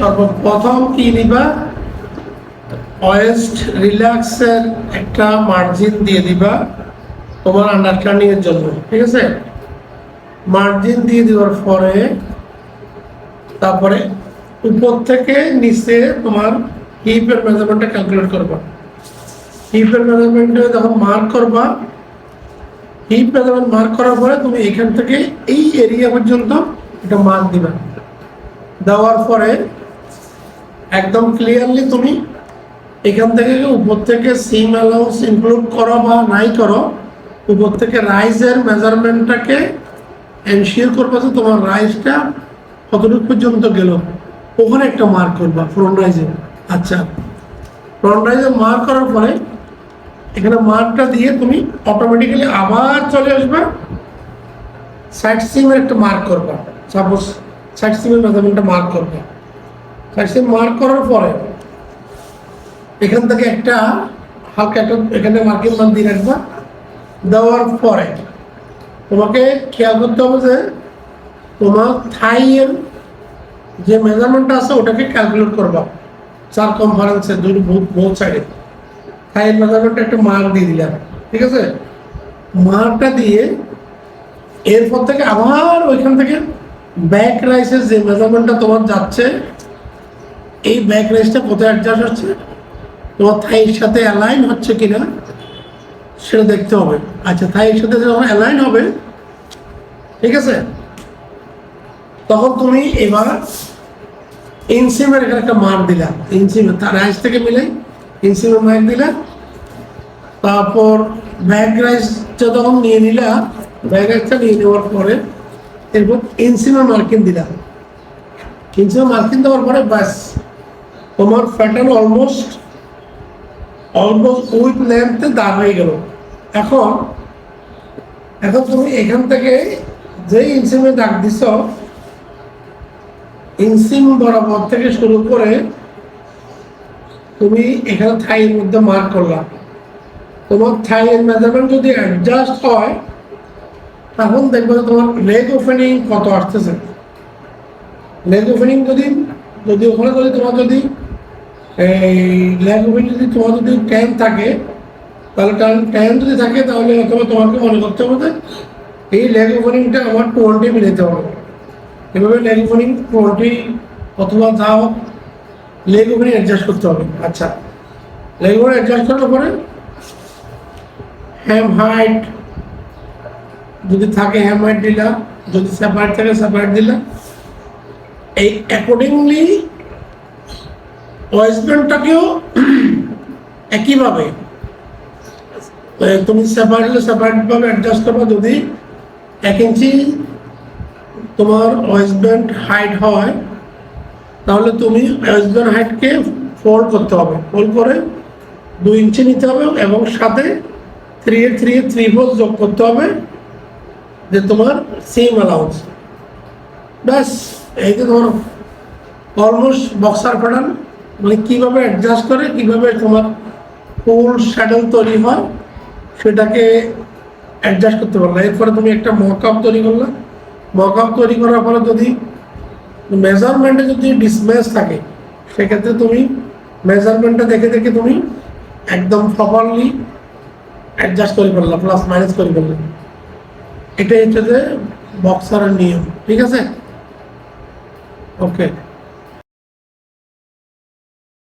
সর্বপ্রথম কি নিবা, ওয়েস্ট রিল্যাক্সের একটা মার্জিন দিয়ে দিবা তোমার আন্ডারস্ট্যান্ডিং এর জন্য, ঠিক আছে? মার্জিন দিয়ে দেওয়ার পরে তারপরে উপর থেকে নিচে তোমার হিপের মেজারমেন্টটা ক্যালকুলেট করবা। হিপের মেজারমেন্টে যখন মার্ক করবা, হিপ মেজারমেন্ট মার্ক করার পরে তুমি এখান থেকে এই এরিয়া পর্যন্ত এটা মার্ক দিবা। দেওয়ার পরে একদম ক্লিয়ারলি তুমি এখান থেকে উপর থেকে সিম অ্যালাউন্স ইনক্লুড করো বা নাই করো, উপর থেকে রাইজের মেজারমেন্টটাকে এনশিওর করবা যে তোমার রাইজটা কতটুকু পর্যন্ত গেল, ওখানে একটা মার্ক করবা ফ্রন্ট রাইজে। আচ্ছা, ফ্রন্ট রাইজে মার্ক করার পরে এখানে মার্কটা দিয়ে তুমি অটোমেটিক্যালি আবার চলে আসবে সাইড সিমের একটা মার্ক করবা। সাপোজ সাইড সিমের মেজারমেন্টটা মার্ক করবে। সাইড সিম মার্ক করার পরে এখান থেকে একটা হালকা একটা এখানে মার্কিং মান দিয়ে রাখবা। দেওয়ার পরে তোমাকে খেয়াল করতে হবে যে তোমার থাইয়ের যে মেজারমেন্টটা আছে ওটাকে ক্যালকুলেট করবা সারকামফারেন্সের দুই বোথ সাইডে। থাইয়ের মেজারমেন্টটা একটা মার্ক দিয়ে দিলাম, ঠিক আছে? মার্কটা দিয়ে এরপর থেকে আবার ওইখান থেকে ব্যাক রাইসের যে মেজারমেন্টটা তোমার যাচ্ছে, এই ব্যাক রাইসটা কোথায় অ্যাডজাস্ট হচ্ছে, তোমার থাইয়ের সাথে অ্যালাইন হচ্ছে কিনা সেটা দেখতে হবে। আচ্ছা, থাইয়ের সাথে যখন অ্যালাইন হবে, ঠিক আছে, তখন তুমি এবার ইনসিমের এখানে একটা মার্ক দিলা। ইনসিমের তার রাইস থেকে মিলে ইনসিমের মার্ক দিলা। তারপর ব্যাক রাইসটা তখন নিয়ে নিলা। ব্যাক রাইসটা নিয়ে নেওয়ার পরে এরপর ইনসিমের মার্কিং দিলা। ইনসিমের মার্কিং দেওয়ার পরে ব্যাস তোমার প্যাটার্ন অলমোস্ট উইথ লেন্থে দাগ হয়ে গেল। এখন তুমি এখান থেকে যে ইনসিমে দাগ দিছ, ইনসিম বরাবর থেকে শুরু করে তুমি এখানে থাইয়ের মধ্যে মার্ক করলাম। তোমার থাইয়ের মেজারমেন্ট যদি অ্যাডজাস্ট হয় তখন দেখবে তোমার লেগ ওপেনিং কত আসতেছে। লেগ ওপেনিং যদি ওখানে তোমার যদি এই লেগ ওপেনিং যদি তোমার যদি 10 থাকে, তাহলে 10 যদি থাকে তাহলে অথবা তোমাকে মনে করতে হবে এই লেগ ওপেনিংটা আমার 20 মিলাতে হবে। এভাবে লেগ ওপেনিং 20 অথবা যাও লেগ ওপেনিং অ্যাডজাস্ট করতে হবে। আচ্ছা, লেগ ওপেনিং অ্যাডজাস্ট করার পরে হ্যাম হাইট যদি থাকে হ্যাম হাইট দিলা, যদি সেপারেট থাকে সেপারেট দিলা। এই অ্যাকর্ডিংলি ওয়েস্টবেন্টটাকেও একইভাবে তুমি সেপারেটভাবে অ্যাডজাস্ট করবা। যদি 1 ইঞ্চি তোমার ওয়েস্টব্যান্ড হাইট হয় তাহলে তুমি ওয়েস্টব্যান্ড হাইটকে ফোল্ড করতে হবে। ফোল্ড করে 2 ইঞ্চি নিতে হবে এবং সাথে 3/3 যোগ করতে হবে যে তোমার সিম অ্যালাউন্স। ব্যাস এই যে তোমার অলমোস্ট বক্সার প্যাটার্ন, মানে কীভাবে অ্যাডজাস্ট করে কীভাবে তোমার ফুল শ্যাডেল তৈরি হয় সেটাকে অ্যাডজাস্ট করতে পারলে। এরপরে তুমি একটা মকআপ তৈরি করলে, মকআপ তৈরি করার পরে যদি মেজারমেন্টে যদি ডিসম্যাচ থাকে সেক্ষেত্রে তুমি মেজারমেন্টটা দেখে দেখে তুমি একদম প্রপারলি অ্যাডজাস্ট করে ফেললাম, প্লাস মাইনাস করে ফেললাম। এটাই হচ্ছে যে বক্সারের নিয়ম, ঠিক আছে? ওকে।